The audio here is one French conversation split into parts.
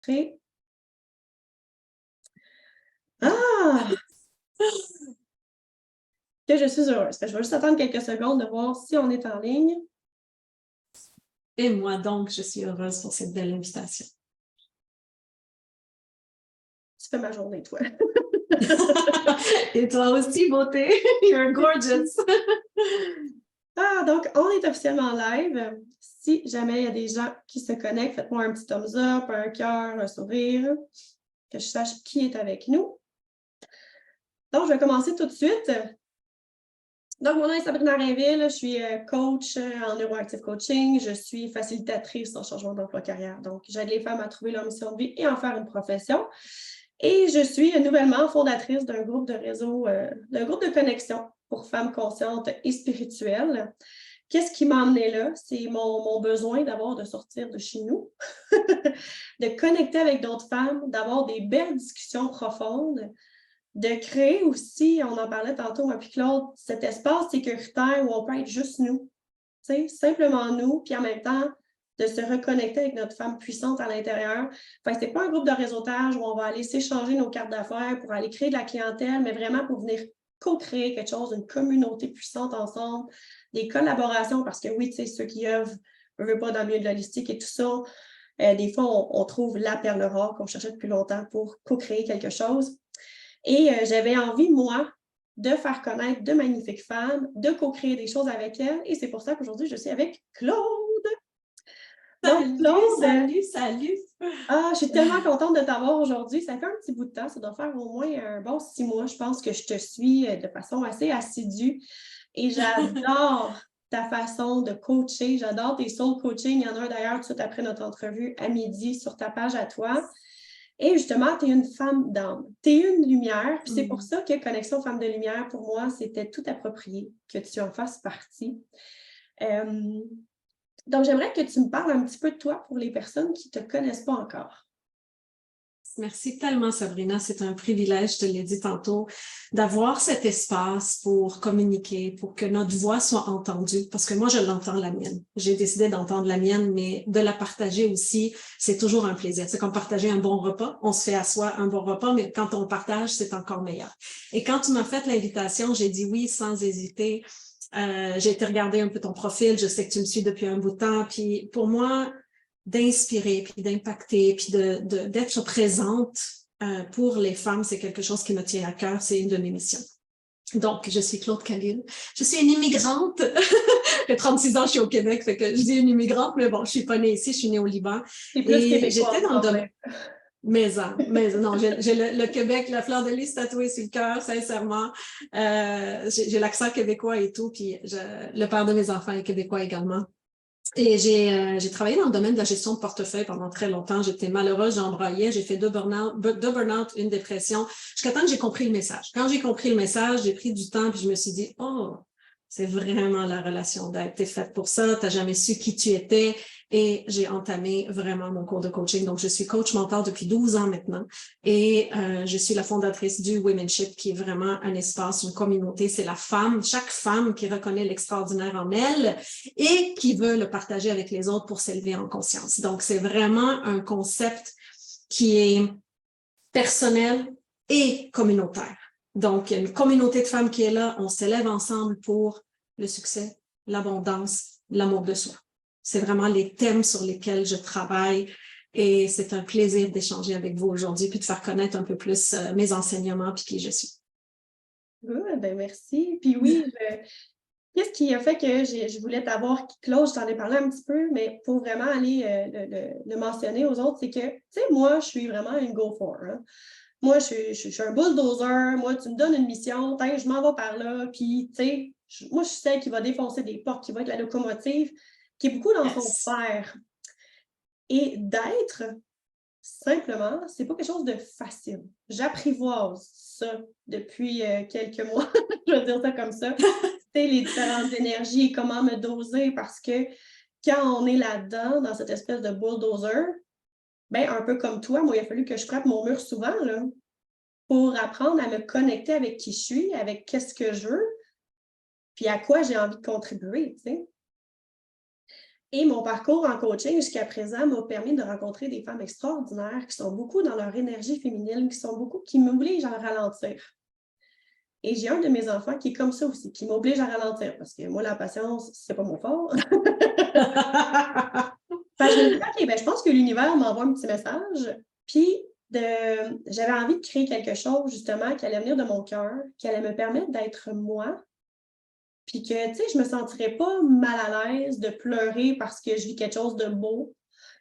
enregistrer. Ah! Que je suis heureuse. Je vais juste attendre quelques secondes de voir si on est en ligne. Et moi donc, je suis heureuse pour cette belle invitation. Tu fais ma journée, toi. Et toi aussi, beauté. You're gorgeous. Donc, on est officiellement live. Si jamais il y a des gens qui se connectent, faites-moi un petit thumbs up, un cœur, un sourire, que je sache qui est avec nous. Donc, je vais commencer tout de suite. Donc, mon nom est Sabrina Rainville, je suis coach en neuroactive coaching, je suis facilitatrice en changement d'emploi carrière. Donc, j'aide les femmes à trouver leur mission de vie et en faire une profession. Et je suis nouvellement fondatrice d'un groupe de réseau, d'un groupe de connexion pour femmes conscientes et spirituelles. Qu'est-ce qui m'a amenée là? C'est mon besoin de sortir de chez nous, de connecter avec d'autres femmes, d'avoir des belles discussions profondes, de créer aussi, on en parlait tantôt, moi puis Claude, cet espace sécuritaire où on peut être juste nous, simplement nous, puis en même temps, de se reconnecter avec notre femme puissante à l'intérieur. Ce n'est pas un groupe de réseautage où on va aller s'échanger nos cartes d'affaires pour aller créer de la clientèle, mais vraiment pour venir co-créer quelque chose, une communauté puissante ensemble, des collaborations, parce que oui, ceux qui œuvrent, ne veulent pas dans le milieu de l'holistique et tout ça, des fois, on trouve la perle rare qu'on cherchait depuis longtemps pour co-créer quelque chose. Et j'avais envie, moi, de faire connaître de magnifiques femmes, de co-créer des choses avec elles. Et c'est pour ça qu'aujourd'hui, je suis avec Claude. Donc, Claude, salut! Ah, je suis tellement contente de t'avoir aujourd'hui. Ça fait un petit bout de temps. Ça doit faire au moins un bon 6 mois. Je pense que je te suis de façon assez assidue. Et j'adore ta façon de coacher. J'adore tes soul coaching. Il y en a un d'ailleurs tout de suite après notre entrevue à midi sur ta page à toi. Et justement, tu es une femme d'âme. Tu es une lumière. Puis c'est pour ça que Connexion Femme de Lumière, pour moi, c'était tout approprié que tu en fasses partie. Donc, j'aimerais que tu me parles un petit peu de toi pour les personnes qui ne te connaissent pas encore. Merci tellement, Sabrina. C'est un privilège, je te l'ai dit tantôt, d'avoir cet espace pour communiquer, pour que notre voix soit entendue, parce que moi, je l'entends la mienne. J'ai décidé d'entendre la mienne, mais de la partager aussi, c'est toujours un plaisir. C'est comme partager un bon repas. On se fait à soi un bon repas, mais quand on partage, c'est encore meilleur. Et quand tu m'as fait l'invitation, j'ai dit oui sans hésiter. J'ai été regarder un peu ton profil. Je sais que tu me suis depuis un bout de temps. Puis pour moi, d'inspirer, puis d'impacter, puis d'être présente pour les femmes, c'est quelque chose qui me tient à cœur, c'est une de mes missions. Donc, je suis Claude Khalil. Je suis une immigrante. J'ai 36 ans, je suis au Québec, fait que je dis une immigrante, mais bon, je suis pas née ici, je suis née au Liban. C'est plus et j'étais dans le domaine. Mais non, j'ai le Québec, la fleur de lys tatouée sur le cœur, sincèrement. J'ai l'accent québécois et tout, puis le père de mes enfants est québécois également. Et j'ai travaillé dans le domaine de la gestion de portefeuille pendant très longtemps. J'étais malheureuse, j'embraillais, j'ai fait deux burn-out, une dépression, jusqu'à temps que j'ai compris le message. Quand j'ai compris le message, j'ai pris du temps, puis je me suis dit, oh, c'est vraiment la relation d'aide. T'es faite pour ça, t'as jamais su qui tu étais. Et j'ai entamé vraiment mon cours de coaching. Donc, je suis coach mentor depuis 12 ans maintenant. Et je suis la fondatrice du Womenship, qui est vraiment un espace, une communauté. C'est la femme, chaque femme qui reconnaît l'extraordinaire en elle et qui veut le partager avec les autres pour s'élever en conscience. Donc, c'est vraiment un concept qui est personnel et communautaire. Donc, il y a une communauté de femmes qui est là. On s'élève ensemble pour le succès, l'abondance, l'amour de soi. C'est vraiment les thèmes sur lesquels je travaille et c'est un plaisir d'échanger avec vous aujourd'hui puis de faire connaître un peu plus mes enseignements puis qui je suis. Ben merci. Puis oui, qu'est-ce qui a fait que je voulais t'avoir, Claude, je t'en ai parlé un petit peu, mais pour vraiment aller le mentionner aux autres, c'est que, tu sais, moi, je suis vraiment une go-for. Hein? Moi, je suis un bulldozer. Moi, tu me donnes une mission, je m'en vais par là. Puis, tu sais, moi, je suis celle qui va défoncer des portes, qui va être la locomotive, qui est beaucoup dans son faire. Et d'être, simplement, c'est pas quelque chose de facile. J'apprivoise ça depuis quelques mois, je vais dire ça comme ça. C'est les différentes énergies et comment me doser parce que quand on est là-dedans, dans cette espèce de bulldozer, ben, un peu comme toi, moi, il a fallu que je frappe mon mur souvent là, pour apprendre à me connecter avec qui je suis, avec qu'est-ce que je veux, puis à quoi j'ai envie de contribuer, tu sais. Et mon parcours en coaching jusqu'à présent m'a permis de rencontrer des femmes extraordinaires qui sont beaucoup dans leur énergie féminine, qui m'obligent à ralentir. Et j'ai un de mes enfants qui est comme ça aussi, qui m'oblige à ralentir parce que moi, la patience, c'est pas mon fort. Fait que je me dis, OK, ben, je pense que l'univers m'envoie un petit message. Puis, j'avais envie de créer quelque chose, justement, qui allait venir de mon cœur, qui allait me permettre d'être moi. Puis que, tu sais, je me sentirais pas mal à l'aise de pleurer parce que je vis quelque chose de beau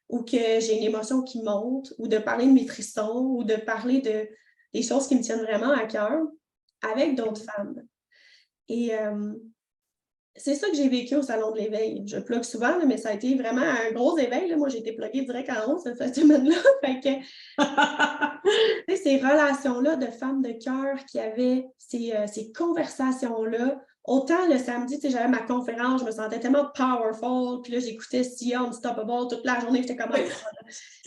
ou que j'ai une émotion qui monte ou de parler de mes frissons ou de parler des choses qui me tiennent vraiment à cœur avec d'autres femmes. Et c'est ça que j'ai vécu au Salon de l'éveil. Je plug souvent, là, mais ça a été vraiment un gros éveil. Là. Moi, j'ai été pluguée direct en haut cette semaine-là. Fait que, ces relations-là de femmes de cœur qui avaient ces conversations-là. Autant le samedi, j'avais ma conférence, je me sentais tellement powerful. Puis là, j'écoutais Sia Unstoppable toute la journée. J'étais comme...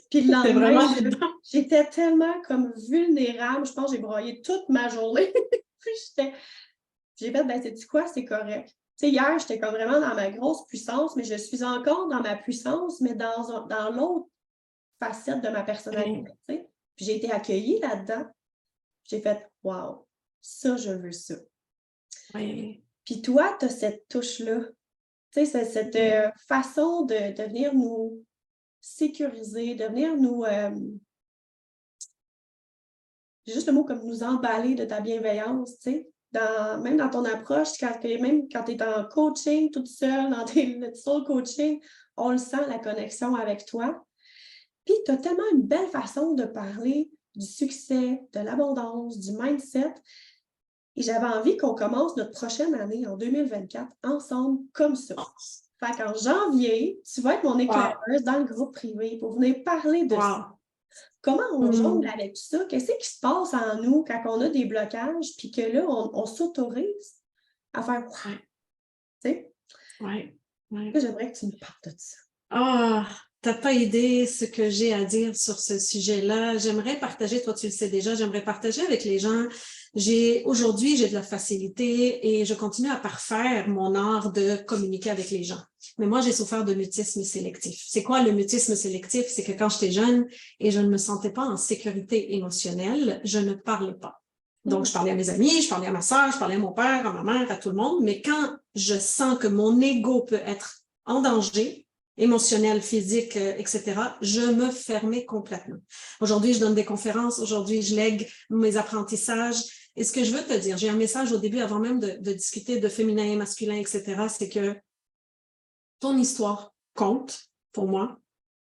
Puis le lendemain, j'étais tellement comme vulnérable. Je pense que j'ai broyé toute ma journée. Puis j'ai fait, ben, sais-tu quoi? C'est correct. Tu sais, hier, j'étais comme vraiment dans ma grosse puissance, mais je suis encore dans ma puissance, mais dans l'autre facette de ma personnalité. Puis j'ai été accueillie là-dedans. J'ai fait, wow, ça, je veux ça. Oui. Puis toi, tu as cette touche-là. Tu sais, cette façon de venir nous sécuriser, de venir nous... j'ai juste le mot comme nous emballer de ta bienveillance, tu sais. Même dans ton approche, même quand tu es en coaching toute seule, dans le soul coaching, on le sent, la connexion avec toi. Puis, tu as tellement une belle façon de parler du succès, de l'abondance, du mindset. Et j'avais envie qu'on commence notre prochaine année, en 2024, ensemble, comme ça. Fait qu'en janvier, tu vas être mon éclaireuse dans le groupe privé pour venir parler de ça. Comment on jongle avec tout ça? Qu'est-ce qui se passe en nous quand on a des blocages, puis que là, on s'autorise à faire « tu sais? Oui. Là, j'aimerais que tu me parles de ça. Ah, t'as pas idée ce que j'ai à dire sur ce sujet-là. J'aimerais partager, toi tu le sais déjà, j'aimerais partager avec les gens. Aujourd'hui, j'ai de la facilité et je continue à parfaire mon art de communiquer avec les gens. Mais moi, j'ai souffert de mutisme sélectif. C'est quoi le mutisme sélectif? C'est que quand j'étais jeune et je ne me sentais pas en sécurité émotionnelle, je ne parlais pas. Donc, je parlais à mes amis, je parlais à ma soeur, je parlais à mon père, à ma mère, à tout le monde. Mais quand je sens que mon ego peut être en danger, émotionnel, physique, etc., je me fermais complètement. Aujourd'hui, je donne des conférences. Aujourd'hui, je lègue mes apprentissages. Et ce que je veux te dire, j'ai un message au début, avant même de discuter de féminin et masculin, etc., c'est que ton histoire compte pour moi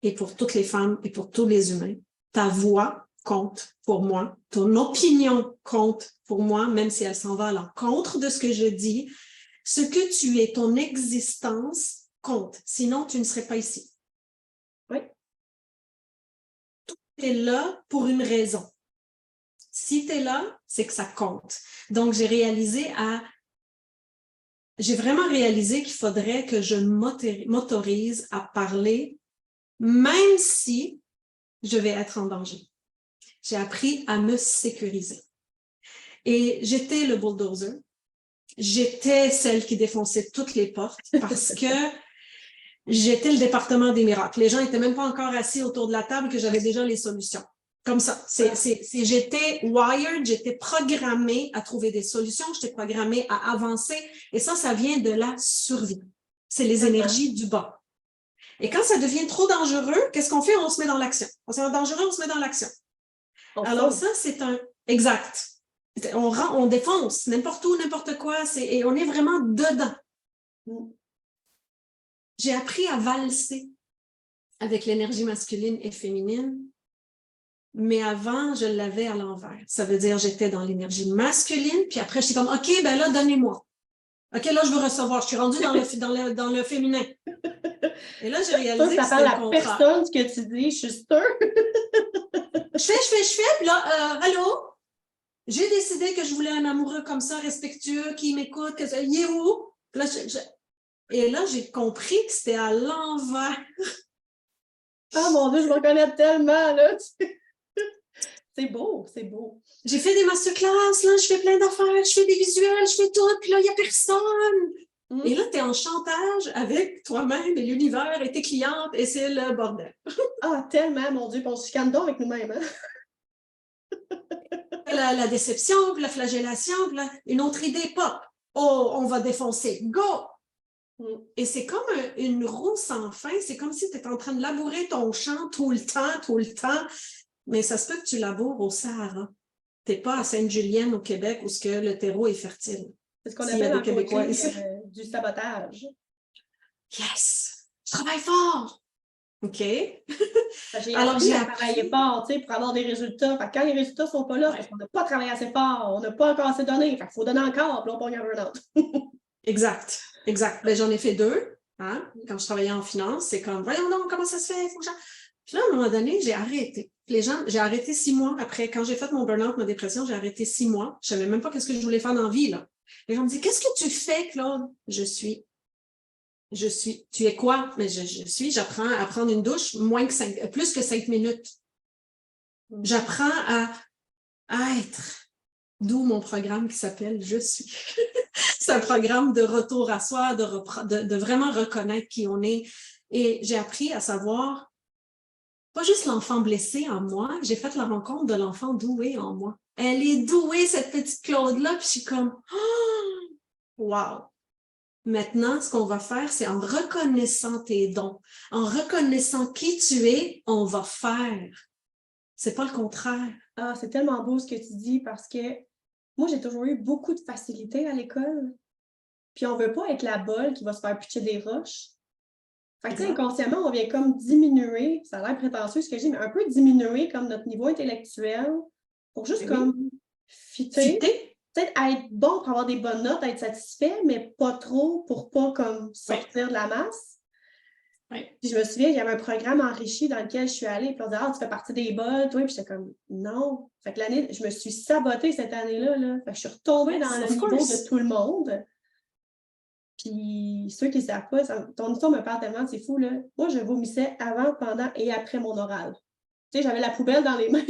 et pour toutes les femmes et pour tous les humains. Ta voix compte pour moi. Ton opinion compte pour moi, même si elle s'en va à l'encontre de ce que je dis. Ce que tu es, ton existence compte. Sinon, tu ne serais pas ici. Oui. Tout est là pour une raison. Si tu es là, c'est que ça compte. Donc, j'ai vraiment réalisé qu'il faudrait que je m'autorise à parler, même si je vais être en danger. J'ai appris à me sécuriser. Et j'étais le bulldozer. J'étais celle qui défonçait toutes les portes parce que j'étais le département des miracles. Les gens n'étaient même pas encore assis autour de la table que j'avais déjà les solutions. Comme ça. J'étais wired, j'étais programmée à trouver des solutions, j'étais programmée à avancer. Et ça vient de la survie. C'est les énergies du bas. Et quand ça devient trop dangereux, qu'est-ce qu'on fait? On se met dans l'action. On se met dangereux, on se met dans l'action. Alors ça, c'est un... Exact. On défonce n'importe où, n'importe quoi, et on est vraiment dedans. J'ai appris à valser avec l'énergie masculine et féminine, mais avant, je l'avais à l'envers. Ça veut dire j'étais dans l'énergie masculine, puis après, j'étais comme, OK, ben là, donnez-moi. OK, là, je veux recevoir. Je suis rendue dans le féminin. Et là, j'ai réalisé que c'était le contraire. Personne ce que tu dis, je suis sûre. je fais, puis là, allô? J'ai décidé que je voulais un amoureux comme ça, respectueux, qui m'écoute, il est où? Là, et là, j'ai compris que c'était à l'envers. Ah mon Dieu, je me reconnais tellement, là. C'est beau, c'est beau. J'ai fait des masterclass, là, je fais plein d'affaires, je fais des visuels, je fais tout, puis là, il n'y a personne. Et là, tu es en chantage avec toi-même et l'univers et tes clientes et c'est le bordel. Ah, tellement, mon Dieu, puis on se chicane donc avec nous-mêmes. Hein? La déception, puis la flagellation, puis une autre idée pop. Oh, on va défoncer. Go! Et c'est comme une roue sans fin. C'est comme si tu étais en train de labourer ton champ tout le temps. Mais ça se peut que tu laboures au Sahara. Tu n'es pas à Sainte-Julienne au Québec où le terreau est fertile. C'est ce qu'on S'il y a appelle des en Québécois coaching ici. du sabotage. Yes! Je travaille fort! OK. J'ai Alors, appris j'ai à travailler fort, tu sais, pour avoir des résultats. Fait que quand les résultats ne sont pas là, c'est parce qu'on n'a pas travaillé assez fort, on n'a pas encore assez donné. Fait qu'il faut donner encore, puis là, on pogne un burn-out. Exact. Ben, j'en ai fait 2, hein, quand je travaillais en finance. C'est comme, voyons donc, comment ça se fait? Puis là, à un moment donné, j'ai arrêté. J'ai arrêté 6 mois après. Quand j'ai fait mon burn-out, ma dépression, j'ai arrêté 6 mois. Je ne savais même pas qu'est-ce que je voulais faire dans la vie, là. Les gens me disent, qu'est-ce que tu fais, Claude? Tu es quoi? Mais j'apprends à prendre une douche plus que 5 minutes. J'apprends à être. D'où mon programme qui s'appelle Je suis. C'est un programme de retour à soi, de vraiment reconnaître qui on est. Et j'ai appris à savoir, pas juste l'enfant blessé en moi, j'ai fait la rencontre de l'enfant doué en moi. Elle est douée, cette petite Claude-là, puis je suis comme, oh, wow! Maintenant, ce qu'on va faire, c'est en reconnaissant tes dons, en reconnaissant qui tu es, on va faire. C'est pas le contraire. Ah, c'est tellement beau ce que tu dis parce que moi, j'ai toujours eu beaucoup de facilité à l'école. Puis on veut pas être la bolle qui va se faire pitcher des roches. Fait que, tu sais, inconsciemment, on vient comme diminuer, ça a l'air prétentieux ce que je dis, mais un peu diminuer comme notre niveau intellectuel pour juste comme fitter. Peut-être être bon pour avoir des bonnes notes, être satisfait, mais pas trop pour pas comme sortir de la masse. Puis je me souviens, il y avait un programme enrichi dans lequel je suis allée, puis on disait, ah, tu fais partie des bols, toi, puis j'étais comme, non. Fait que l'année, je me suis sabotée cette année-là, là. Fait que je suis retombée dans le niveau de tout le monde. Puis ceux qui ne savent pas, ton histoire me parle tellement, c'est fou, là. Moi, je vomissais avant, pendant et après mon oral. Tu sais, j'avais la poubelle dans les mains.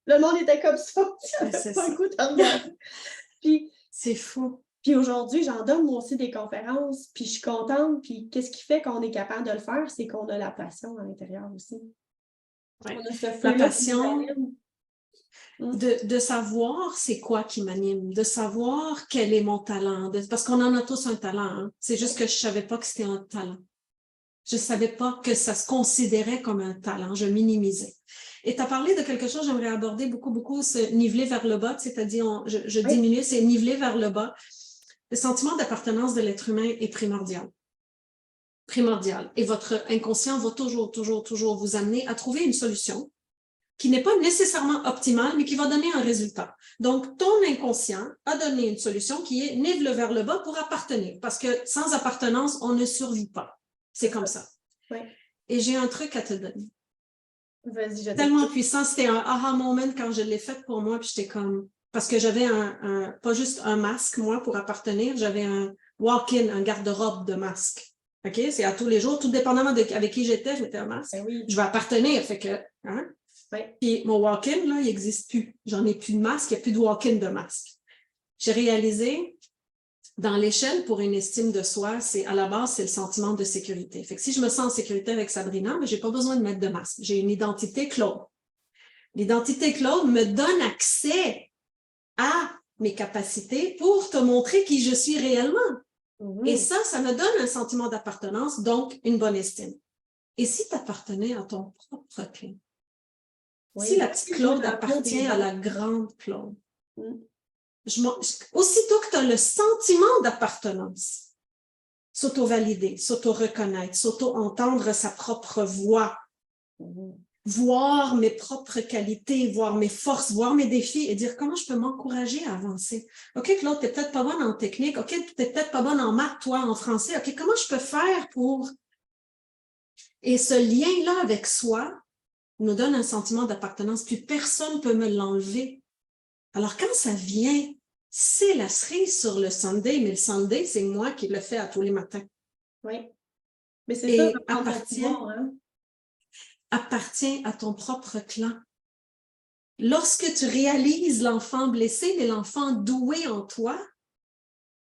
Le monde était comme ça. J'avais pas le goût de regarder. Puis, c'est fou. Puis aujourd'hui, j'en donne moi aussi des conférences, puis je suis contente. Puis qu'est-ce qui fait qu'on est capable de le faire? C'est qu'on a la passion à l'intérieur aussi. Ouais. On a ce La feu-là passion de savoir c'est quoi qui m'anime, de savoir quel est mon talent, parce qu'on en a tous un talent. Hein. C'est juste que je savais pas que c'était un talent. Je savais pas que ça se considérait comme un talent. Je minimisais. Et tu as parlé de quelque chose, j'aimerais aborder beaucoup, ce niveler vers le bas, c'est-à-dire je diminue, c'est niveler vers le bas. Le sentiment d'appartenance de l'être humain est primordial. Primordial. Et votre inconscient va toujours vous amener à trouver une solution qui n'est pas nécessairement optimale, mais qui va donner un résultat. Donc, ton inconscient a donné une solution qui est nivelle vers le bas pour appartenir, parce que sans appartenance, on ne survit pas. C'est comme ça. Ouais. Et j'ai un truc à te donner. Vas-y, je tellement puissant, c'était un aha moment quand je l'ai fait pour moi, puis j'étais comme... Parce que j'avais pas juste un masque, moi, pour appartenir, j'avais un walk-in, un garde-robe de masque. OK? C'est à tous les jours, tout dépendamment avec qui j'étais, je mettais un masque. Oui. Je vais appartenir, fait que... Hein? Ouais. Puis mon walk-in, là, il n'existe plus. J'en ai plus de masque, il n'y a plus de walk-in de masque. J'ai réalisé, dans l'échelle pour une estime de soi, à la base, c'est le sentiment de sécurité. Fait que si je me sens en sécurité avec Sabrina, je n'ai pas besoin de mettre de masque. J'ai une identité Claude. L'identité Claude me donne accès à mes capacités pour te montrer qui je suis réellement. Et ça me donne un sentiment d'appartenance, donc une bonne estime. Et si tu appartenais à ton propre Claude? Oui, si la petite Claude appartient à la grande Claude, aussitôt que tu as le sentiment d'appartenance, s'auto-valider, s'auto-reconnaître, s'auto-entendre sa propre voix, voir mes propres qualités, voir mes forces, voir mes défis et dire comment je peux m'encourager à avancer. OK, Claude, tu n'es peut-être pas bonne en technique. OK, tu n'es peut-être pas bonne en maths, toi, en français. OK, comment je peux faire pour... Et ce lien-là avec soi nous donne un sentiment d'appartenance, puis personne ne peut me l'enlever. Alors, quand ça vient, c'est la cerise sur le Sunday, mais le Sunday, c'est moi qui le fais à tous les matins. Oui. Mais c'est ça, appartient à ton propre clan. Lorsque tu réalises l'enfant blessé, mais l'enfant doué en toi,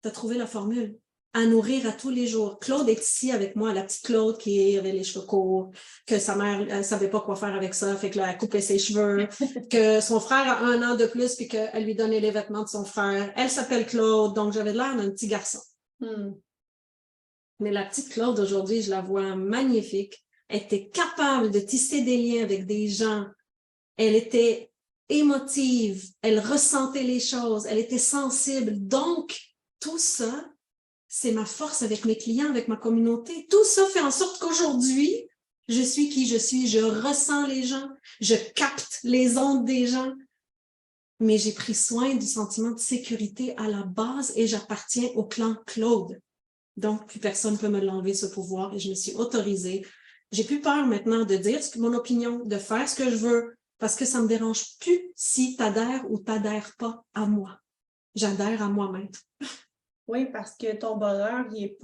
tu as trouvé la formule. À nourrir à tous les jours. Claude est ici avec moi, la petite Claude qui avait les cheveux courts, que sa mère ne savait pas quoi faire avec ça, fait que là, elle coupait ses cheveux, que son frère a 1 an de plus puis qu'elle lui donnait les vêtements de son frère. Elle s'appelle Claude, donc j'avais l'air d'un petit garçon. Mais la petite Claude, aujourd'hui, je la vois magnifique. Elle était capable de tisser des liens avec des gens. Elle était émotive, elle ressentait les choses, elle était sensible. Donc, tout ça, c'est ma force avec mes clients, avec ma communauté. Tout ça fait en sorte qu'aujourd'hui, je suis qui je suis, je ressens les gens, je capte les ondes des gens, mais j'ai pris soin du sentiment de sécurité à la base et j'appartiens au clan Claude. Donc, plus personne ne peut me l'enlever, ce pouvoir, et je me suis autorisée. J'ai plus peur maintenant de dire mon opinion, de faire ce que je veux, parce que ça ne me dérange plus si tu adhères ou tu n'adhères pas à moi. J'adhère à moi-même. Oui, parce que ton bonheur, il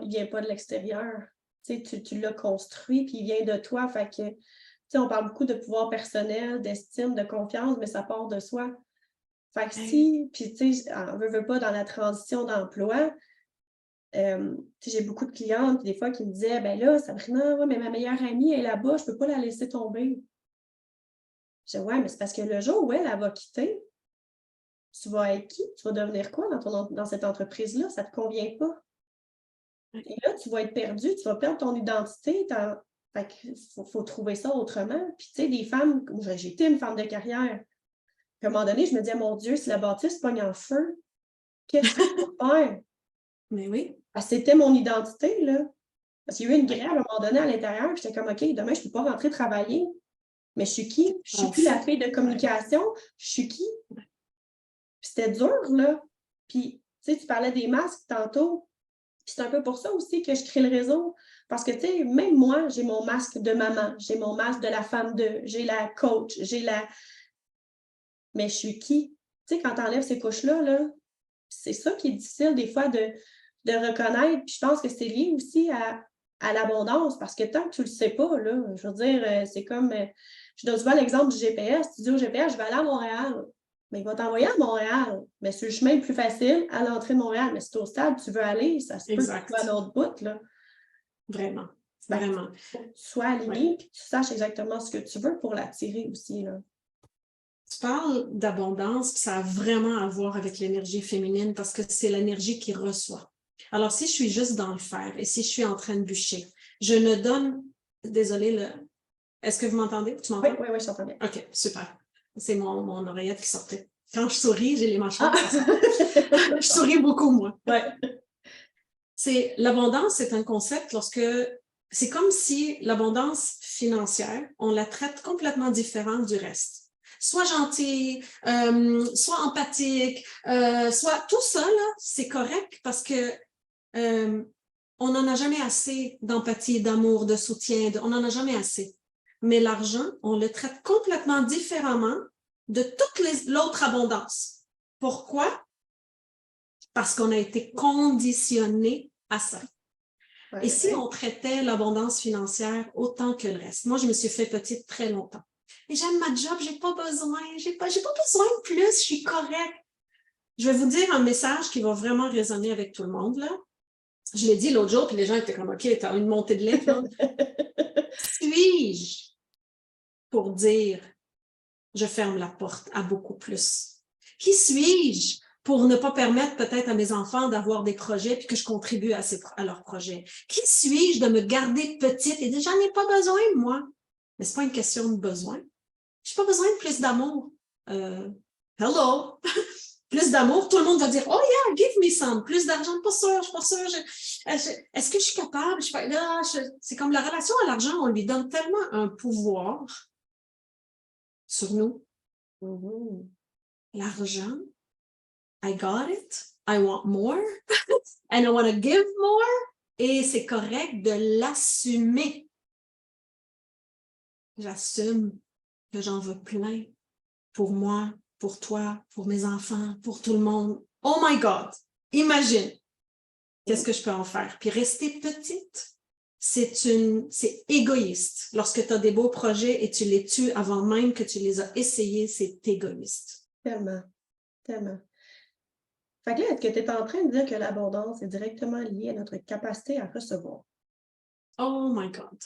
vient pas de l'extérieur. Tu l'as construit, puis il vient de toi. Fait que, on parle beaucoup de pouvoir personnel, d'estime, de confiance, mais ça part de soi. Fait que puis on veut pas dans la transition d'emploi, j'ai beaucoup de clientes, des fois, qui me disaient, ben là, Sabrina, ouais, mais ma meilleure amie est là-bas, je peux pas la laisser tomber. Je dis, ouais, mais c'est parce que le jour où elle va quitter, tu vas être qui? Tu vas devenir quoi dans cette entreprise-là? Ça ne te convient pas. Et là, tu vas être perdu, tu vas perdre ton identité. Fait qu'il faut trouver ça autrement. Puis, tu sais, des femmes, j'ai été une femme de carrière. Puis, à un moment donné, je me disais, mon Dieu, si la bâtisse pogne en feu, qu'est-ce que je peux faire? Mais oui. C'était mon identité, là. Parce qu'il y a eu une grève à un moment donné à l'intérieur, puis j'étais comme, OK, demain, je ne peux pas rentrer travailler. Mais je suis qui? Je suis plus la fille de communication. Je suis qui? Puis c'était dur, là. Puis, tu sais, tu parlais des masques tantôt. Puis c'est un peu pour ça aussi que je crée le réseau. Parce que, tu sais, même moi, j'ai mon masque de maman, j'ai mon masque de la femme de, j'ai la coach, mais je suis qui? Tu sais, quand tu enlèves ces couches-là, là, c'est ça qui est difficile des fois de reconnaître. Puis je pense que c'est lié aussi à l'abondance, parce que tant que tu le sais pas, là, je veux dire, c'est comme, je donne souvent l'exemple du GPS. Tu dis au GPS, je vais aller à Montréal. Mais il va t'envoyer à Montréal. Mais c'est le chemin le plus facile à l'entrée de Montréal. Mais si tu es au stade, tu veux aller, ça se peut que tu sois à l'autre bout, là. Vraiment. Vraiment. Faut que tu sois aligné et que tu saches exactement ce que tu veux pour l'attirer aussi, là. Tu parles d'abondance, ça a vraiment à voir avec l'énergie féminine parce que c'est l'énergie qui reçoit. Alors, si je suis juste dans le faire et si je suis en train de bûcher, je ne donne... Désolée, est-ce que vous m'entendez? Tu m'entends? Oui, je t'entends bien. OK, super. C'est mon oreillette qui sortait. Quand je souris, j'ai les mâchoires. Je souris beaucoup, moi. Ouais. L'abondance, c'est un concept lorsque... C'est comme si l'abondance financière, on la traite complètement différente du reste. Soit gentil, soit empathique, soit tout ça, là, c'est correct parce que on n'en a jamais assez d'empathie, d'amour, de soutien, on n'en a jamais assez. Mais l'argent, on le traite complètement différemment de toute l'autre abondance. Pourquoi? Parce qu'on a été conditionné à ça. Et si on traitait l'abondance financière autant que le reste? Moi, je me suis fait petite très longtemps. Et j'aime ma job, j'ai pas besoin de plus, je suis correcte. Je vais vous dire un message qui va vraiment résonner avec tout le monde, là. Je l'ai dit l'autre jour, puis les gens étaient comme, OK, t'as une montée de lait, là. Suis-je pour dire, je ferme la porte à beaucoup plus? Qui suis-je pour ne pas permettre peut-être à mes enfants d'avoir des projets puis que je contribue à leurs projets? Qui suis-je de me garder petite et de dire, j'en ai pas besoin, moi? Mais c'est pas une question de besoin. J'ai pas besoin de plus d'amour. Hello! Plus d'amour, tout le monde va dire, oh yeah, give me some. Plus d'argent, pas sûr, je suis pas sûre. Est-ce que je suis capable? C'est comme la relation à l'argent, on lui donne tellement un pouvoir sur nous. L'argent, I got it, I want more, and I want to give more, et c'est correct de l'assumer. J'assume que j'en veux plein pour moi, pour toi, pour mes enfants, pour tout le monde. Oh my God! Imagine! Qu'est-ce que je peux en faire? Puis rester petite, c'est égoïste. Lorsque tu as des beaux projets et tu les tues avant même que tu les as essayés, c'est égoïste. Tellement, tellement. Fait que là, est-ce que tu es en train de dire que l'abondance est directement liée à notre capacité à recevoir? Oh my God.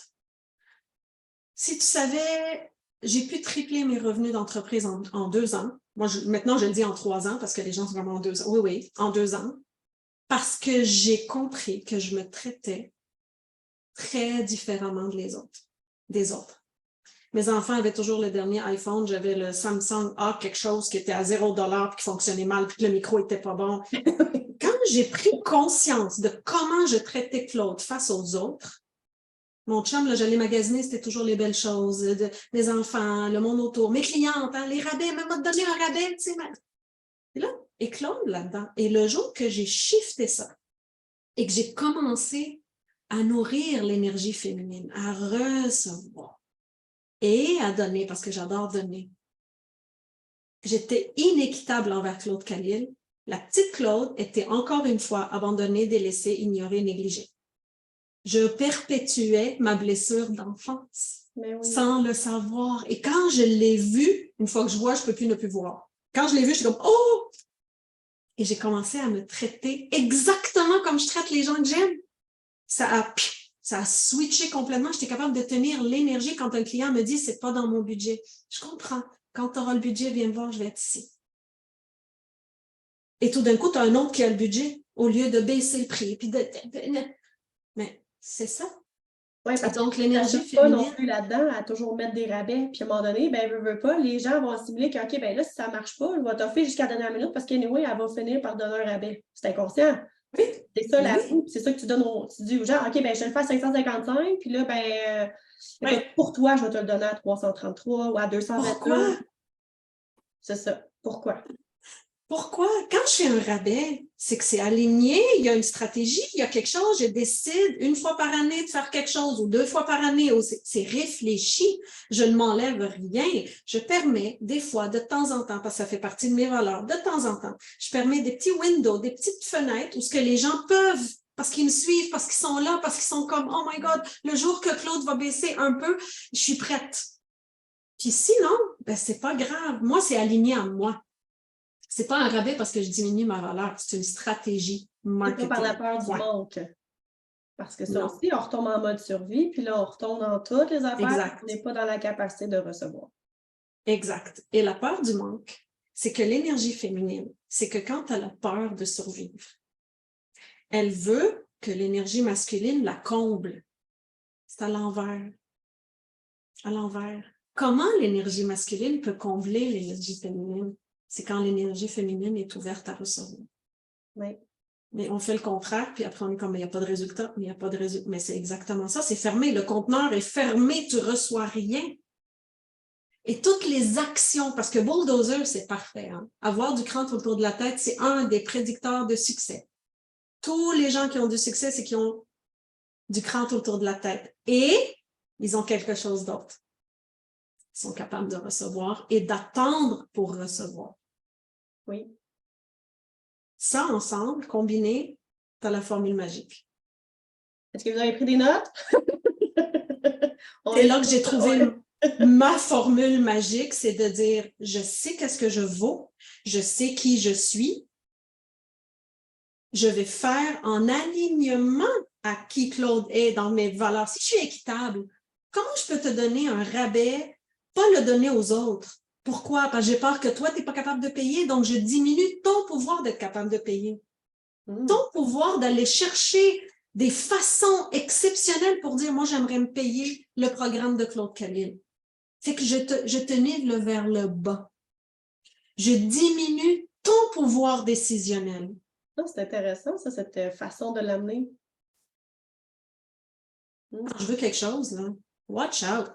Si tu savais, j'ai pu tripler mes revenus d'entreprise en 2 ans. Moi, maintenant, je le dis en 3 ans parce que les gens sont vraiment en 2 ans. Oui, oui, en 2 ans. Parce que j'ai compris que je me traitais très différemment des autres. Mes enfants avaient toujours le dernier iPhone. J'avais le Samsung A quelque chose qui était à $0 puis qui fonctionnait mal puis que le micro était pas bon. Quand j'ai pris conscience de comment je traitais Claude face aux autres, mon chum, là, j'allais magasiner, c'était toujours les belles choses, mes enfants, le monde autour, mes clientes, hein, les rabais, même m'a donné un rabais, tu sais. Et là, et Claude là-dedans. Et le jour que j'ai shifté ça et que j'ai commencé à nourrir l'énergie féminine, à recevoir et à donner, parce que j'adore donner, j'étais inéquitable envers Claude Khalil. La petite Claude était encore une fois abandonnée, délaissée, ignorée, négligée. Je perpétuais ma blessure d'enfance Oui. sans le savoir. Et quand je l'ai vu, une fois que je vois, je ne peux plus ne plus voir. Quand je l'ai vu, je suis comme « Oh! » Et j'ai commencé à me traiter exactement comme je traite les gens que j'aime. Ça a switché complètement. J'étais capable de tenir l'énergie quand un client me dit « C'est pas dans mon budget. » Je comprends. Quand tu auras le budget, viens me voir, je vais être ici. Et tout d'un coup, tu as un autre qui a le budget au lieu de baisser le prix. Puis mais c'est ça. Oui, Et parce que donc, tu l'énergie t'assures pas non féminine. plus là-dedans à toujours mettre des rabais, puis à un moment donné, ben, veut pas, les gens vont assimiler que, OK, ben là, si ça marche pas, je vais t'offrir jusqu'à la dernière minute parce qu'anyway, elle va finir par donner un rabais. C'est inconscient. Oui, C'est ça, mais la oui. roue, c'est ça que tu donnes tu dis aux gens, OK, ben, je te le fais à 555, puis là, ben, Oui. écoute, pour toi, je vais te le donner à 333 ou à 222. Pourquoi? C'est ça. Pourquoi? Pourquoi? Quand je fais un rabais, c'est que c'est aligné, il y a une stratégie, il y a quelque chose, je décide une fois par année de faire quelque chose ou 2 fois par année, c'est réfléchi, je ne m'enlève rien. Je permets des fois, de temps en temps, parce que ça fait partie de mes valeurs, de temps en temps, je permets des petits windows, des petites fenêtres où ce que les gens peuvent, parce qu'ils me suivent, parce qu'ils sont là, parce qu'ils sont comme, oh my God, le jour que Claude va baisser un peu, je suis prête. Puis sinon, ben c'est pas grave. Moi, c'est aligné à moi. C'est pas un rabais parce que je diminue ma valeur, c'est une stratégie C'est pas par la marketing. peur du Point. manque. Parce que ça Non, aussi, on retombe en mode survie, puis là, on retombe dans toutes les affaires, on n'est exact, pas dans la capacité de recevoir. exact. Et la peur du manque, c'est que l'énergie féminine, c'est que quand elle a peur de survivre, elle veut que l'énergie masculine la comble. C'est à l'envers. À l'envers. Comment l'énergie masculine peut combler l'énergie féminine? C'est quand l'énergie féminine est ouverte à recevoir. Oui. Mais on fait le contraire, puis après on est comme, mais il n'y a pas de résultat, mais il n'y a pas de résultat. Mais c'est exactement ça, c'est fermé. Le conteneur est fermé, tu ne reçois rien. Et toutes les actions, parce que bulldozer, c'est parfait. Hein? Avoir du crâne autour de la tête, c'est un des prédicteurs de succès. Tous les gens qui ont du succès, c'est qu'ils ont du crâne autour de la tête. Et ils ont quelque chose d'autre. Ils sont capables de recevoir et d'attendre pour recevoir. Oui. Ça, ensemble, combiné, tu as la formule magique. Est-ce que vous avez pris des notes? C'est là que j'ai trouvé ma formule magique, c'est de dire, je sais qu'est-ce que je vaux, je sais qui je suis, je vais faire en alignement à qui Claude est dans mes valeurs. Si je suis équitable, comment je peux te donner un rabais, pas le donner aux autres? Pourquoi? Parce que j'ai peur que toi, tu n'es pas capable de payer, donc je diminue ton pouvoir d'être capable de payer. Ton pouvoir d'aller chercher des façons exceptionnelles pour dire, moi, j'aimerais me payer le programme de Claude Khalil. C'est que je te nivelle vers le bas. Je diminue ton pouvoir décisionnel. Non, c'est intéressant, ça, cette façon de l'amener. Quand je veux quelque chose, là, watch out.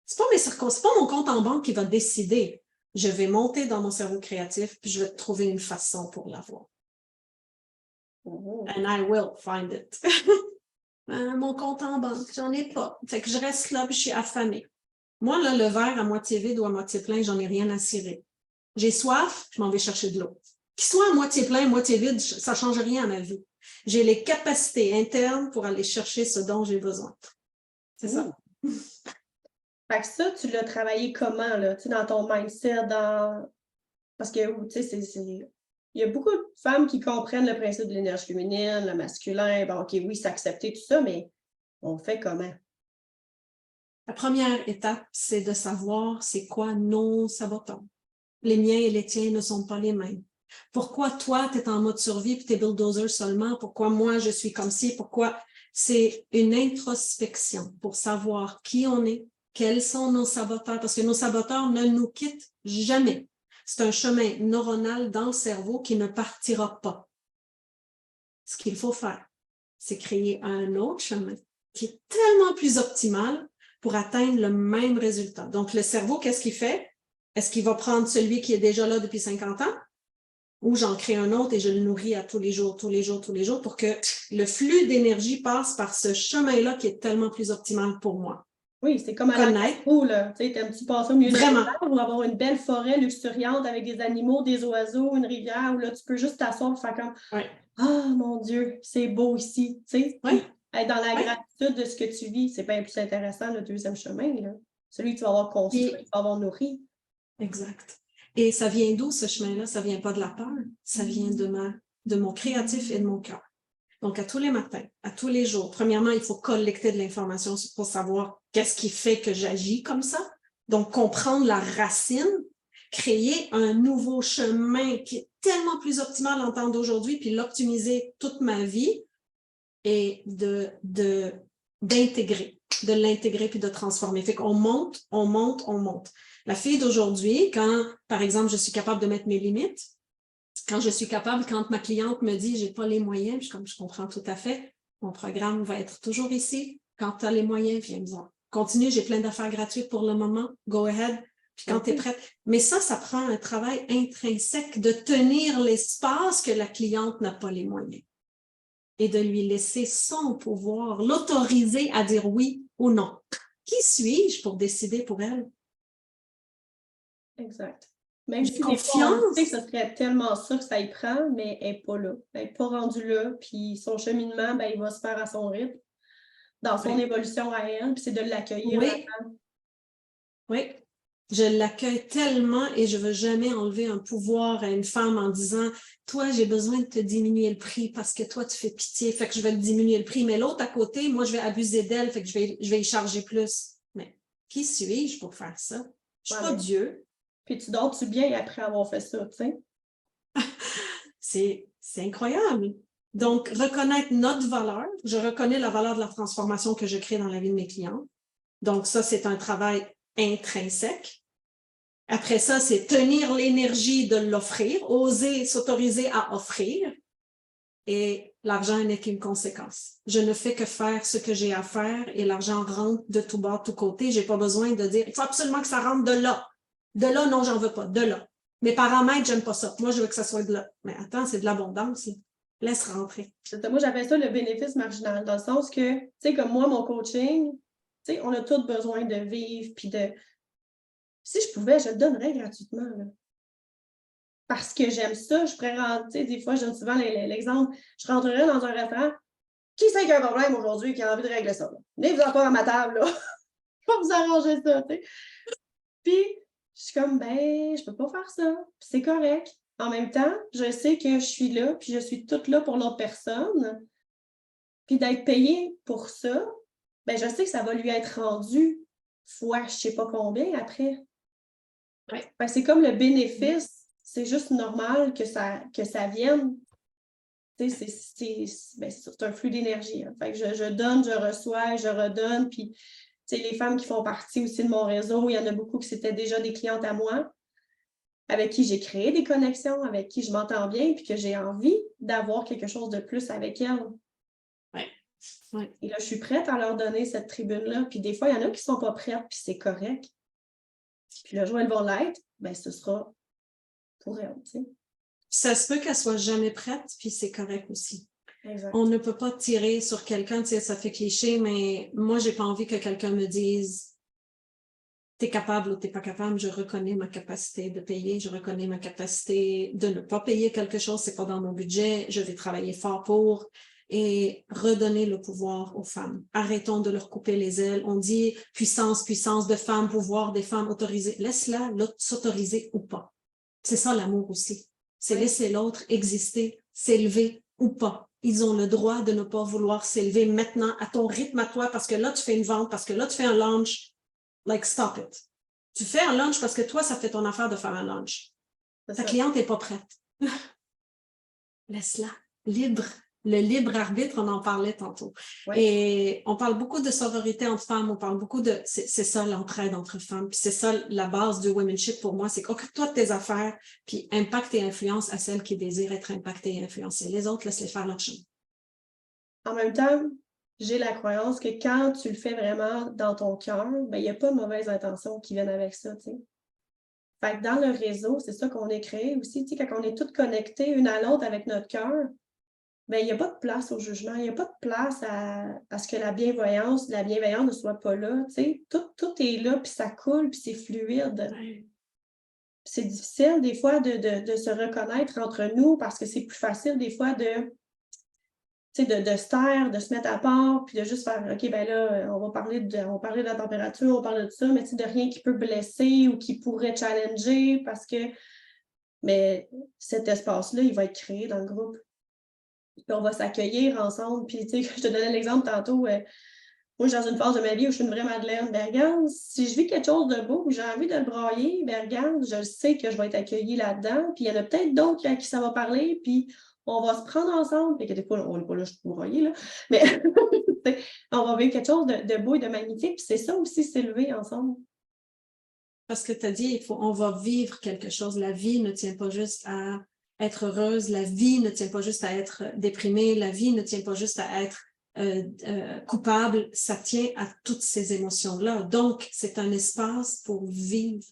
C'est pas c'est pas mon compte en banque qui va décider. Je vais monter dans mon cerveau créatif, puis je vais trouver une façon pour l'avoir. And I will find it. Mon compte en banque, j'en ai pas. Fait que je reste là, puis je suis affamée. Moi, là, le verre à moitié vide ou à moitié plein, j'en ai rien à cirer. J'ai soif, je m'en vais chercher de l'eau. Qu'il soit à moitié plein, moitié vide, ça ne change rien à ma vie. J'ai les capacités internes pour aller chercher ce dont j'ai besoin. C'est ça. Fait que ça, tu l'as travaillé comment, là? Tu sais, dans ton mindset, dans... Parce que, tu sais, il y a beaucoup de femmes qui comprennent le principe de l'énergie féminine, le masculin. Bon, OK, oui, c'est accepté tout ça, mais on fait comment? La première étape, c'est de savoir c'est quoi nos saboteurs. Les miens et les tiens ne sont pas les mêmes. Pourquoi toi, tu es en mode survie et tu es bulldozer seulement? Pourquoi moi, je suis comme ci? Pourquoi? C'est une introspection pour savoir qui on est, quels sont nos saboteurs, parce que nos saboteurs ne nous quittent jamais. C'est un chemin neuronal dans le cerveau qui ne partira pas. Ce qu'il faut faire, c'est créer un autre chemin qui est tellement plus optimal pour atteindre le même résultat. Donc, le cerveau, qu'est-ce qu'il fait? Est-ce qu'il va prendre celui qui est déjà là depuis 50 ans? Ou j'en crée un autre et je le nourris à tous les jours pour que le flux d'énergie passe par ce chemin-là qui est tellement plus optimal pour moi. Oui, c'est comme à l'agro, là. Tu sais, t'aimes-tu passer au milieu de la rivière ou avoir une belle forêt luxuriante avec des animaux, des oiseaux, une rivière où là, tu peux juste t'asseoir et faire comme ah, mon Dieu, c'est beau ici. Tu sais, être dans la gratitude de ce que tu vis, c'est bien plus intéressant, le deuxième chemin, là. Celui que tu vas avoir construit, que tu vas avoir nourri. Exact. Et ça vient d'où ce chemin-là? Ça vient pas de la peur, ça vient de mon créatif et de mon cœur. Donc, à tous les matins, à tous les jours, premièrement, il faut collecter de l'information pour savoir qu'est-ce qui fait que j'agis comme ça. Donc, comprendre la racine, créer un nouveau chemin qui est tellement plus optimal en temps d'aujourd'hui, puis l'optimiser toute ma vie et d'intégrer, de l'intégrer puis de transformer. Fait qu'on monte, on monte, on monte. La fille d'aujourd'hui, quand, par exemple, je suis capable de mettre mes limites, quand je suis capable, quand ma cliente me dit « j'ai pas les moyens », comme je comprends tout à fait, mon programme va être toujours ici. Quand tu as les moyens, viens me voir. Continue, j'ai plein d'affaires gratuites pour le moment. Go ahead. Puis quand tu es prête. Mais ça prend un travail intrinsèque de tenir l'espace que la cliente n'a pas les moyens et de lui laisser son pouvoir, l'autoriser à dire oui ou non. Qui suis-je pour décider pour elle? Exact. Même si des fois, on sait que ce serait tellement ça que ça y prend, mais elle n'est pas là. Elle n'est pas rendue là, puis son cheminement, ben, il va se faire à son rythme, dans son évolution à elle, puis c'est de l'accueillir. Oui, je l'accueille tellement et je ne veux jamais enlever un pouvoir à une femme en disant « Toi, j'ai besoin de te diminuer le prix parce que toi, tu fais pitié, fait que je vais te diminuer le prix. Mais l'autre à côté, moi, je vais abuser d'elle, fait que je vais y charger plus. » Mais qui suis-je pour faire ça? Je ne suis pas Dieu. Puis tu dors-tu bien après avoir fait ça, tu sais? C'est incroyable. Donc, reconnaître notre valeur. Je reconnais la valeur de la transformation que je crée dans la vie de mes clients. Donc, ça, c'est un travail intrinsèque. Après ça, c'est tenir l'énergie de l'offrir, oser s'autoriser à offrir. Et l'argent n'est qu'une conséquence. Je ne fais que faire ce que j'ai à faire et l'argent rentre de tout bord, de tout côté. Je n'ai pas besoin de dire, il faut absolument que ça rentre de là. De là, non, j'en veux pas. De là. Mes paramètres, j'aime pas ça. Moi, je veux que ça soit de là. Mais attends, c'est de l'abondance. Laisse rentrer. Moi, j'appelle ça le bénéfice marginal, dans le sens que, tu sais, comme moi, mon coaching, tu sais, on a tous besoin de vivre, puis de... Si je pouvais, je le donnerais gratuitement, là. Parce que j'aime ça, je pourrais rentrer, des fois, je donne souvent l'exemple, je rentrerais dans un restaurant, qui sait qu'il y a un problème aujourd'hui, qui a envie de régler ça? Venez-vous encore à ma table, là. Je vais vous arranger ça, tu sais. Puis, je suis comme, ben, je peux pas faire ça. Puis c'est correct. En même temps, je sais que je suis là, puis je suis toute là pour l'autre personne. Puis d'être payée pour ça, ben, je sais que ça va lui être rendu fois je sais pas combien après. Ouais. Ben, c'est comme le bénéfice. C'est juste normal que ça vienne. Tu sais, c'est un flux d'énergie. Hein. Fait que je donne, je reçois, je redonne. Puis, tu sais, les femmes qui font partie aussi de mon réseau, il y en a beaucoup qui c'était déjà des clientes à moi, avec qui j'ai créé des connexions, avec qui je m'entends bien, puis que j'ai envie d'avoir quelque chose de plus avec elles. Ouais. Et là, je suis prête à leur donner cette tribune-là. Puis des fois, il y en a qui ne sont pas prêtes, puis c'est correct. Puis le jour où elles vont l'être, ben ce sera pour elles, tu sais. Ça se peut qu'elle soit jamais prête, puis c'est correct aussi. Exact. On ne peut pas tirer sur quelqu'un, tu sais, ça fait cliché, mais moi, j'ai pas envie que quelqu'un me dise t'es capable ou t'es pas capable. Je reconnais ma capacité de payer, je reconnais ma capacité de ne pas payer quelque chose, c'est pas dans mon budget, je vais travailler fort pour et redonner le pouvoir aux femmes. Arrêtons de leur couper les ailes. On dit puissance, puissance de femmes, pouvoir des femmes autorisées. Laisse-la s'autoriser ou pas. C'est ça l'amour aussi. c'est laisser l'autre exister, s'élever ou pas. Ils ont le droit de ne pas vouloir s'élever maintenant à ton rythme à toi parce que là, tu fais une vente, parce que là, tu fais un launch. Like, stop it. Tu fais un launch parce que toi, ça fait ton affaire de faire un launch. Ta cliente n'est pas prête. Laisse-la libre. Le libre arbitre, on en parlait tantôt. Ouais. Et on parle beaucoup de sororité entre femmes, on parle beaucoup de... C'est ça l'entraide entre femmes. Puis c'est ça la base du womenship pour moi, c'est qu'occupe-toi de tes affaires, puis impacte et influence à celles qui désirent être impactées et influencées. Les autres, laisse-les faire leur chemin. En même temps, j'ai la croyance que quand tu le fais vraiment dans ton cœur, ben, il n'y a pas de mauvaises intentions qui viennent avec ça, tu sais. Fait que dans le réseau, c'est ça qu'on est créé aussi, tu sais, quand on est toutes connectées une à l'autre avec notre cœur, ben, il n'y a pas de place au jugement, il n'y a pas de place à ce que la bienveillance ne soit pas là, tu sais. Tout est là, puis ça coule, puis c'est fluide. Ouais. C'est difficile des fois de se reconnaître entre nous parce que c'est plus facile des fois de se taire, de se mettre à part, puis de juste faire « OK, ben là, on va parler de la température, on parle de ça, mais de rien qui peut blesser ou qui pourrait challenger parce que mais cet espace-là, il va être créé dans le groupe. Puis on va s'accueillir ensemble. Puis, tu sais, je te donnais l'exemple tantôt. Moi, je suis dans une phase de ma vie où je suis une vraie Madeleine. Ben, regarde, si je vis quelque chose de beau ou j'ai envie de le brailler, ben, regarde, je sais que je vais être accueillie là-dedans. Puis, il y en a peut-être d'autres à qui ça va parler. Puis, on va se prendre ensemble. Puis, des fois, on n'est pas là juste pour brailler, là. Mais, on va vivre quelque chose de beau et de magnifique. Puis, c'est ça aussi, s'élever ensemble. Parce que tu as dit, on va vivre quelque chose. La vie ne tient pas juste à être heureuse, la vie ne tient pas juste à être déprimée, la vie ne tient pas juste à être coupable, ça tient à toutes ces émotions-là. Donc, c'est un espace pour vivre.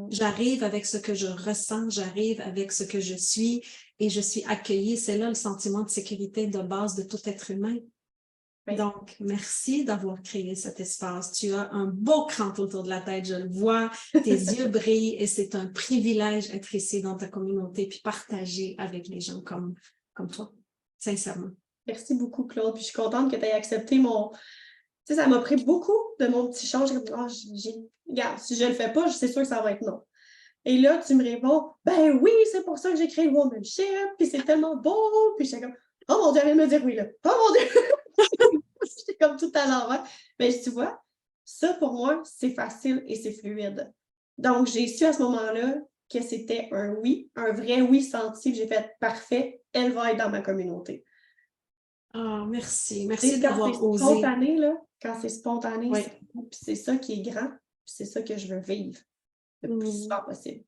J'arrive avec ce que je ressens, j'arrive avec ce que je suis et je suis accueillie. C'est là le sentiment de sécurité de base de tout être humain. Oui. Donc, merci d'avoir créé cet espace. Tu as un beau cran autour de la tête, je le vois. Tes yeux brillent et c'est un privilège d'être ici dans ta communauté puis partager avec les gens comme toi, sincèrement. Merci beaucoup, Claude. Puis je suis contente que tu aies accepté mon... Tu sais, ça m'a pris beaucoup de mon petit change. Regarde, si je ne le fais pas, c'est sûr que ça va être non. Et là, tu me réponds, ben oui, c'est pour ça que j'ai créé Womanship, puis c'est tellement beau. Puis j'étais comme, oh mon Dieu, elle vient de me dire oui, là. Oh mon Dieu! J'étais comme tout à l'envers. Mais tu vois, ça pour moi, c'est facile et c'est fluide. Donc, j'ai su à ce moment-là que c'était un oui, un vrai oui senti, que j'ai fait parfait, elle va être dans ma communauté. Ah, merci. Merci d'avoir osé. Spontané, là, quand c'est spontané, oui. c'est ça qui est grand, c'est ça que je veux vivre le plus souvent possible.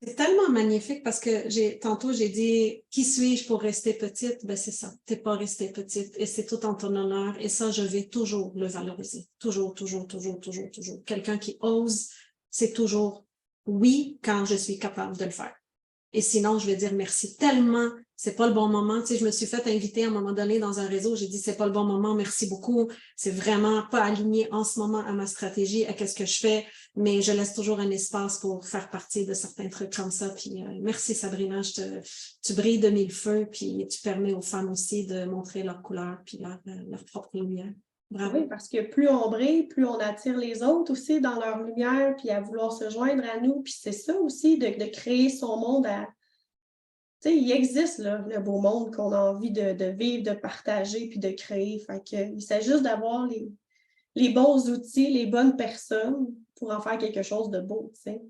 C'est tellement magnifique parce que tantôt j'ai dit qui suis-je pour rester petite? Ben c'est ça, t'es pas restée petite et c'est tout en ton honneur et ça je vais toujours le valoriser. Toujours. Quelqu'un qui ose, c'est toujours oui quand je suis capable de le faire. Et sinon, je vais dire merci tellement, c'est pas le bon moment. Tu sais, je me suis fait inviter à un moment donné dans un réseau, j'ai dit c'est pas le bon moment, merci beaucoup. C'est vraiment pas aligné en ce moment à ma stratégie, à qu'est-ce que je fais, mais je laisse toujours un espace pour faire partie de certains trucs comme ça. Puis merci Sabrina, tu brilles de mille feux, puis tu permets aux femmes aussi de montrer leur couleur puis leur propre lumière. Bravo. Oui, parce que plus on brille, plus on attire les autres aussi dans leur lumière, puis à vouloir se joindre à nous. Puis c'est ça aussi, de créer son monde à... Tu sais, il existe, là, le beau monde qu'on a envie de vivre, de partager, puis de créer. Fait que, il s'agit juste d'avoir les bons outils, les bonnes personnes pour en faire quelque chose de beau, tu sais.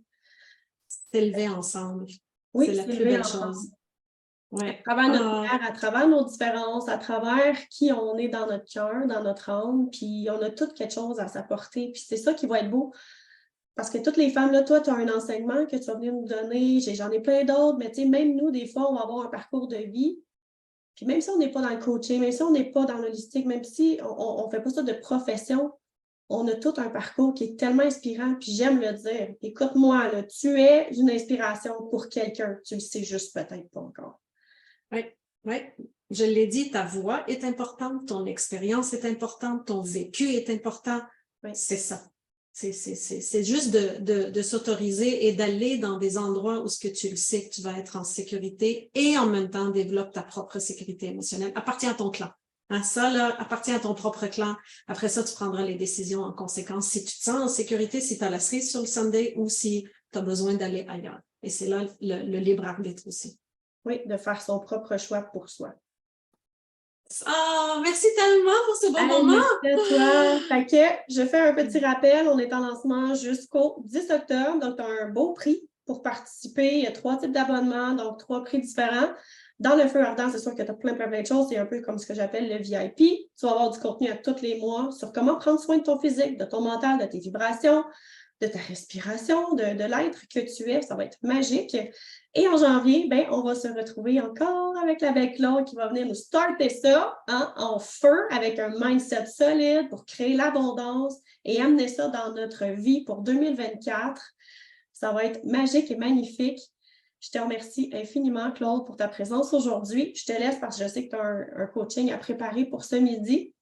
S'élever ensemble. Oui, c'est la plus belle chose. Ouais. À travers notre lumière, à travers nos différences, à travers qui on est dans notre cœur, dans notre âme, puis on a toutes quelque chose à s'apporter. Puis c'est ça qui va être beau. Parce que toutes les femmes, là, toi, tu as un enseignement que tu vas venir nous donner. J'en ai plein d'autres, mais tu sais, même nous, des fois, on va avoir un parcours de vie. Puis même si on n'est pas dans le coaching, même si on n'est pas dans l'holistique, même si on ne fait pas ça de profession, on a tout un parcours qui est tellement inspirant. Puis j'aime le dire. Écoute-moi, là, tu es une inspiration pour quelqu'un. Tu le sais juste peut-être pas encore. Oui, je l'ai dit, ta voix est importante, ton expérience est importante, ton vécu est important. Oui. C'est ça. C'est juste de s'autoriser et d'aller dans des endroits où ce que tu le sais que tu vas être en sécurité et en même temps développe ta propre sécurité émotionnelle. Appartient à ton clan. Hein, ça, là, appartient à ton propre clan. Après ça, tu prendras les décisions en conséquence. Si tu te sens en sécurité, si tu as la cerise sur le Sunday ou si tu as besoin d'aller ailleurs. Et c'est là le libre arbitre aussi. Oui, de faire son propre choix pour soi. Ah, merci tellement pour ce bon moment. Merci à toi. Fait que je fais un petit rappel. On est en lancement jusqu'au 10 octobre. Donc, tu as un beau prix pour participer. Il y a 3 types d'abonnements, donc 3 prix différents. Dans le feu ardent, c'est sûr que tu as plein de choses. C'est un peu comme ce que j'appelle le VIP. Tu vas avoir du contenu à tous les mois sur comment prendre soin de ton physique, de ton mental, de tes vibrations, de ta respiration, de l'être que tu es. Ça va être magique. Et en janvier, ben, on va se retrouver encore avec la belle Claude qui va venir nous starter ça en feu avec un mindset solide pour créer l'abondance et amener ça dans notre vie pour 2024. Ça va être magique et magnifique. Je te remercie infiniment, Claude, pour ta présence aujourd'hui. Je te laisse parce que je sais que tu as un coaching à préparer pour ce midi.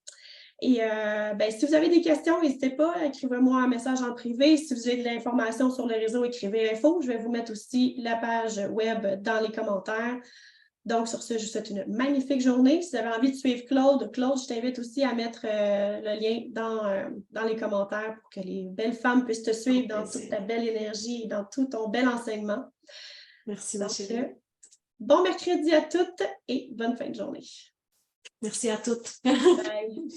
Et ben, si vous avez des questions, n'hésitez pas, écrivez-moi un message en privé. Si vous avez de l'information sur le réseau, écrivez info. Je vais vous mettre aussi la page web dans les commentaires. Donc, sur ce, je vous souhaite une magnifique journée. Si vous avez envie de suivre Claude, je t'invite aussi à mettre le lien dans les commentaires pour que les belles femmes puissent te suivre dans toute ta belle énergie et dans tout ton bel enseignement. Merci, ma chérie. Bon mercredi à toutes et bonne fin de journée. Merci à toutes. Bye.